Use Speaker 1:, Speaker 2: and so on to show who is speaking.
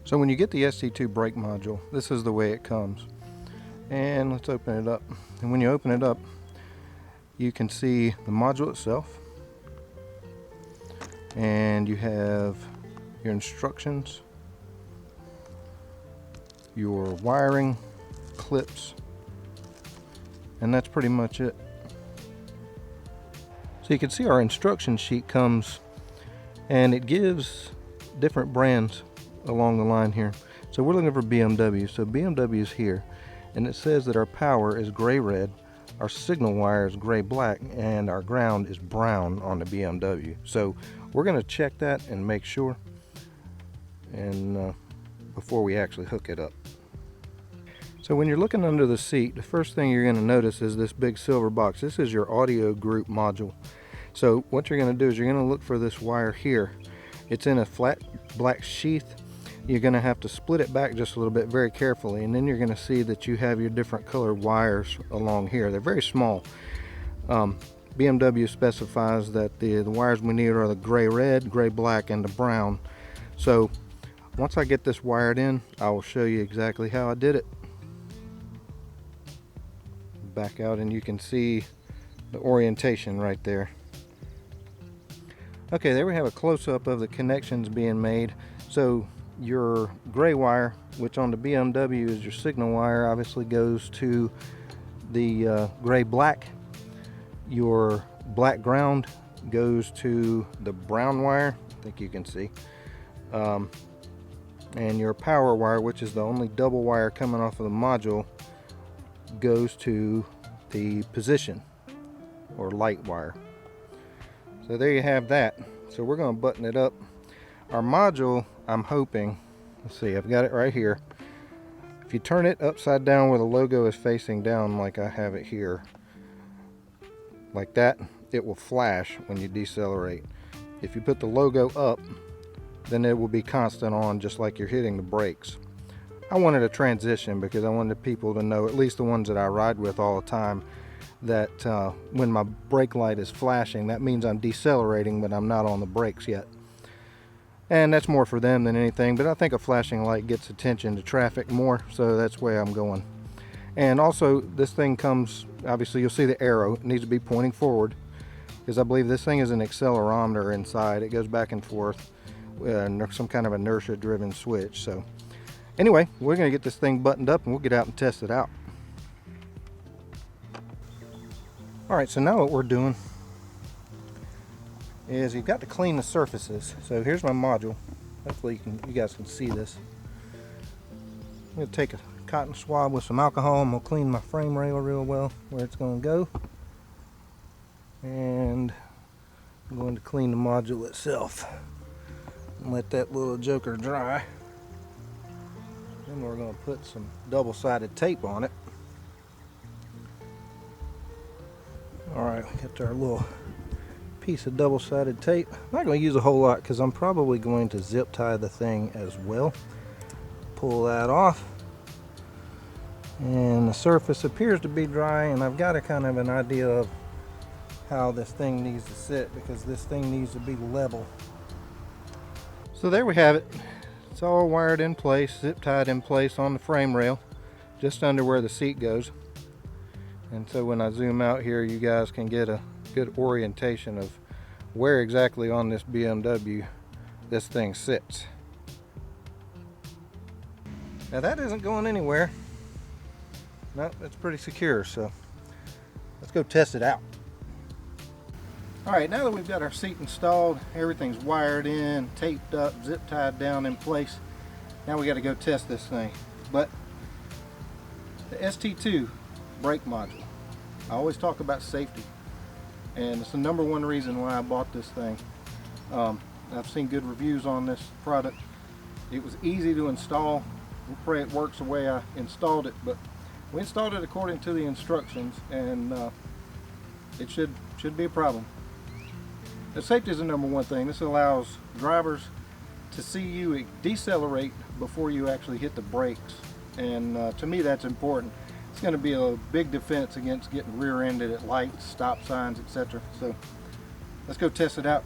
Speaker 1: So when you get the ST2 brake module, this is the way it comes. And let's open it up. And when you open it up, you can see the module itself. And you have your instructions, your wiring, clips, and that's pretty much it. So you can see our instruction sheet comes and it gives different brands along the line here. So we're looking for BMW, so BMW is here, and it says that our power is gray red, our signal wire is gray black, and our ground is brown on the BMW. So we're going to check that and make sure, and before we actually hook it up. So when you're looking under the seat, the first thing you're going to notice is this big silver box. This is your audio group module. So what you're going to do is you're going to look for this wire here. It's in a flat black sheath. You're going to have to split it back just a little bit very carefully, and then you're going to see that you have your different colored wires along here. They're very small. BMW specifies that the wires we need are the gray red, gray black, and the brown. So once I get this wired in, I will show you exactly how I did it. Back out and you can see the orientation right there. Okay, there we have a close-up of the connections being made. So your gray wire, which on the BMW is your signal wire, obviously goes to the gray black. Your black ground goes to the brown wire, I think you can see. And your power wire, which is the only double wire coming off of the module, goes to the position or light wire. So there you have that. So we're going to button it up. Our module, I'm hoping, let's see, I've got it right here. If you turn it upside down where the logo is facing down, like I have it here, like that, it will flash when you decelerate. If you put the logo up, then it will be constant on, just like you're hitting the brakes. I wanted a transition because I wanted people to know, at least the ones that I ride with all the time, that when my brake light is flashing, that means I'm decelerating, but I'm not on the brakes yet. And that's more for them than anything, but I think a flashing light gets attention to traffic more, so that's where I'm going. And also, this thing comes, obviously you'll see the arrow, it needs to be pointing forward, because I believe this thing is an accelerometer inside. It goes back and forth, some kind of inertia driven switch. So anyway, we're going to get this thing buttoned up and we'll get out and test it out. Alright, so now what we're doing is you've got to clean the surfaces. So here's my module. Hopefully you guys can see this. I'm going to take a cotton swab with some alcohol and we'll clean my frame rail real well where it's going to go. And I'm going to clean the module itself and let that little joker dry. Then we're going to put some double-sided tape on it. Alright, we got our little piece of double-sided tape. I'm not going to use a whole lot because I'm probably going to zip tie the thing as well. Pull that off. And the surface appears to be dry, and I've got a kind of an idea of how this thing needs to sit, because this thing needs to be level. So there we have it. It's all wired in place, zip tied in place on the frame rail, just under where the seat goes. And so when I zoom out here, you guys can get a good orientation of where exactly on this BMW this thing sits. Now that isn't going anywhere. No, it's pretty secure, so let's go test it out. Alright, now that we've got our seat installed, everything's wired in, taped up, zip tied down in place, now we got to go test this thing. But the ST2 brake module, I always talk about safety, and it's the #1 reason why I bought this thing. I've seen good reviews on this product. It was easy to install. We pray it works the way I installed it, but we installed it according to the instructions, and it should be a problem. The safety is the #1 thing. This allows drivers to see you decelerate before you actually hit the brakes, and to me that's important. It's going to be a big defense against getting rear-ended at lights, stop signs, etc. So let's go test it out.